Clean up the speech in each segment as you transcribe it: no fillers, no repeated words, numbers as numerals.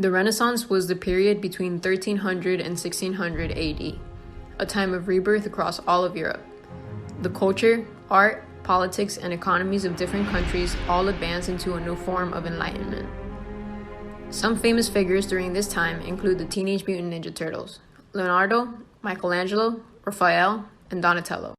The Renaissance was the period between 1300 and 1600 AD, a time of rebirth across all of Europe. The culture, art, politics, and economies of different countries all advanced into a new form of enlightenment. Some famous figures during this time include the Teenage Mutant Ninja Turtles, Leonardo, Michelangelo, Raphael, and Donatello.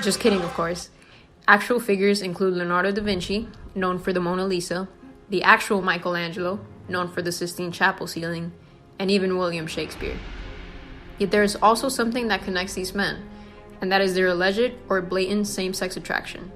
Just kidding, of course. Actual figures include Leonardo da Vinci, known for the Mona Lisa, the actual Michelangelo, known for the Sistine Chapel ceiling, and even William Shakespeare. Yet there is also something that connects these men, and that is their alleged or blatant same-sex attraction.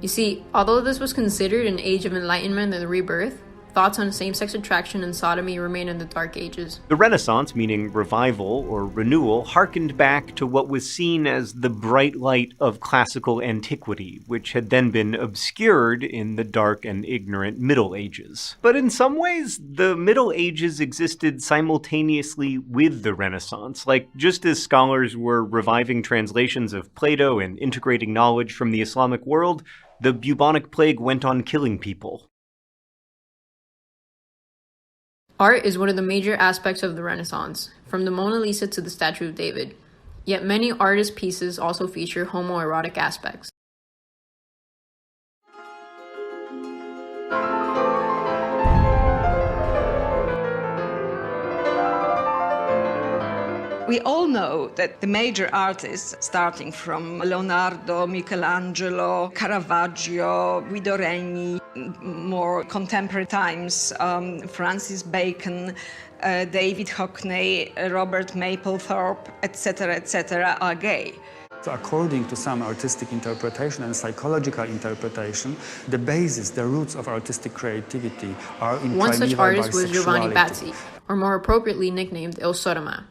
You see, although this was considered an age of enlightenment and rebirth, thoughts on same-sex attraction and sodomy remain in the Dark Ages. The Renaissance, meaning revival or renewal, harkened back to what was seen as the bright light of classical antiquity, which had then been obscured in the dark and ignorant Middle Ages. But in some ways, the Middle Ages existed simultaneously with the Renaissance, like just as scholars were reviving translations of Plato and integrating knowledge from the Islamic world, the bubonic plague went on killing people. Art is one of the major aspects of the Renaissance, from the Mona Lisa to the Statue of David. Yet many artist pieces also feature homoerotic aspects. We all know that the major artists, starting from Leonardo, Michelangelo, Caravaggio, Guido Reni, more contemporary times, Francis Bacon, David Hockney, Robert Mapplethorpe, etc., are gay. So according to some artistic interpretation and psychological interpretation, the basis, the roots of artistic creativity are in one such artist bisexuality. Was Giovanni Bazzi, or more appropriately nicknamed Il Sodoma.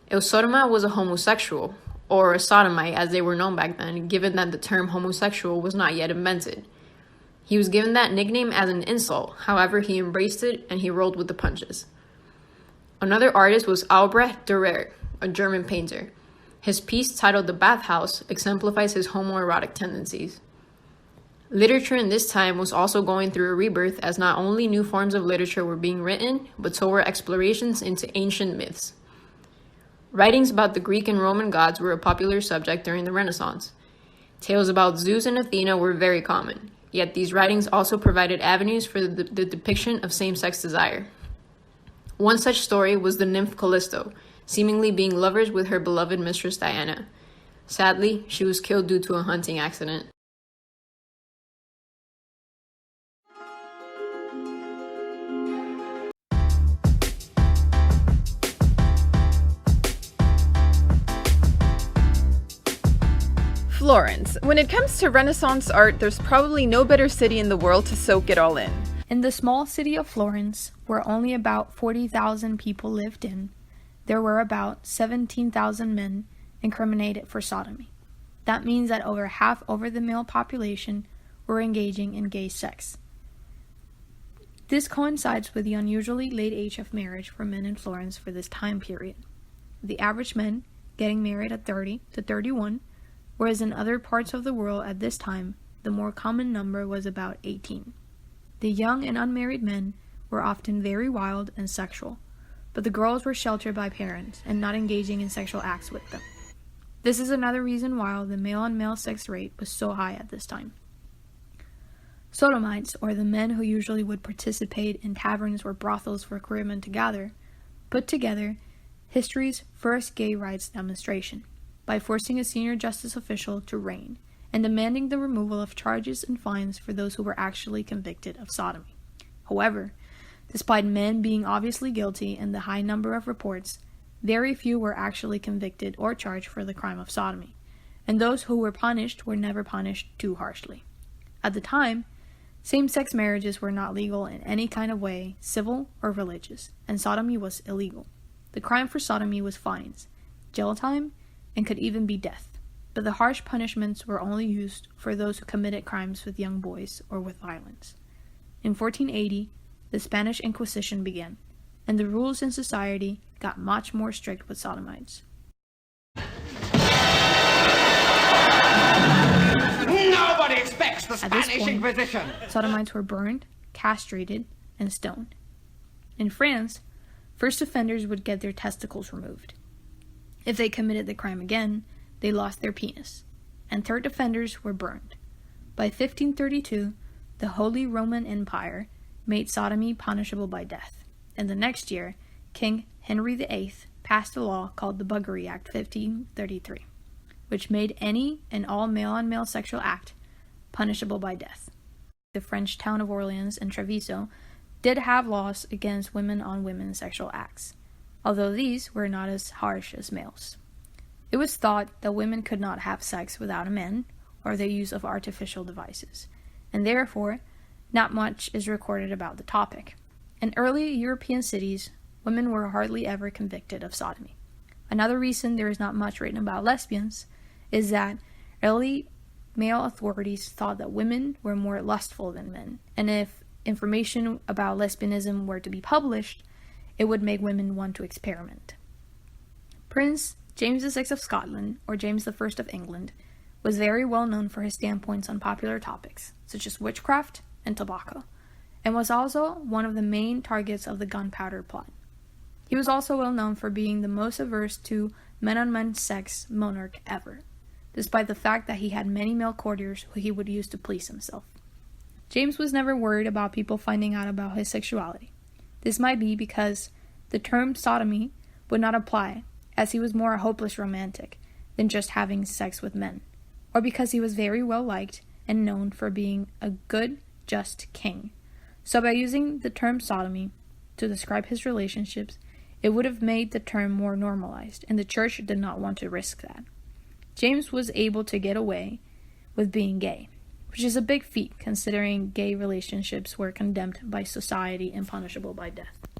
Il Sodoma was a homosexual, or a sodomite as they were known back then, given that the term homosexual was not yet invented. He was given that nickname as an insult, however he embraced it and he rolled with the punches. Another artist was Albrecht Dürer, a German painter. His piece titled The Bathhouse exemplifies his homoerotic tendencies. Literature in this time was also going through a rebirth as not only new forms of literature were being written, but so were explorations into ancient myths. Writings about the Greek and Roman gods were a popular subject during the Renaissance. Tales about Zeus and Athena were very common, yet these writings also provided avenues for the depiction of same-sex desire. One such story was the nymph Callisto, seemingly being lovers with her beloved mistress Diana. Sadly, she was killed due to a hunting accident. Florence. When it comes to Renaissance art, there's probably no better city in the world to soak it all in. In the small city of Florence, where only about 40,000 people lived in, there were about 17,000 men incriminated for sodomy. That means that over half of the male population were engaging in gay sex. This coincides with the unusually late age of marriage for men in Florence for this time period. The average men getting married at 30 to 31, whereas in other parts of the world at this time, the more common number was about 18. The young and unmarried men were often very wild and sexual, but the girls were sheltered by parents and not engaging in sexual acts with them. This is another reason why the male-on-male sex rate was so high at this time. Sodomites, or the men who usually would participate in taverns or brothels for queer men to gather, put together history's first gay rights demonstration by forcing a senior justice official to reign and demanding the removal of charges and fines for those who were actually convicted of sodomy. However, despite men being obviously guilty and the high number of reports, very few were actually convicted or charged for the crime of sodomy, and those who were punished were never punished too harshly. At the time, same-sex marriages were not legal in any kind of way, civil or religious, and sodomy was illegal. The crime for sodomy was fines, jail time, and could even be death. but the harsh punishments were only used for those who committed crimes with young boys or with violence. In 1480, the Spanish Inquisition began, and the rules in society got much more strict with sodomites. Nobody expects the Spanish Inquisition! Sodomites were burned, castrated, and stoned. In France, first offenders would get their testicles removed. If they committed the crime again, they lost their penis, and third offenders were burned. By 1532, the Holy Roman Empire made sodomy punishable by death, and the next year, King Henry VIII passed a law called the Buggery Act 1533, which made any and all male-on-male sexual act punishable by death. The French town of Orleans and Treviso did have laws against women-on-women sexual acts, although these were not as harsh as males. It was thought that women could not have sex without a man or the use of artificial devices, and therefore not much is recorded about the topic. In early European cities, women were hardly ever convicted of sodomy. Another reason there is not much written about lesbians is that early male authorities thought that women were more lustful than men, and if information about lesbianism were to be published, it would make women want to experiment. Prince James VI of Scotland, or James I of England, was very well known for his standpoints on popular topics, such as witchcraft and tobacco, and was also one of the main targets of the Gunpowder Plot. He was also well known for being the most averse to men-on-men sex monarch ever, despite the fact that he had many male courtiers who he would use to please himself. James was never worried about people finding out about his sexuality. This might be because the term sodomy would not apply, as he was more a hopeless romantic than just having sex with men, or because he was very well liked and known for being a good, just king. So by using the term sodomy to describe his relationships, it would have made the term more normalized, and the church did not want to risk that. James was able to get away with being gay, which is a big feat considering gay relationships were condemned by society and punishable by death.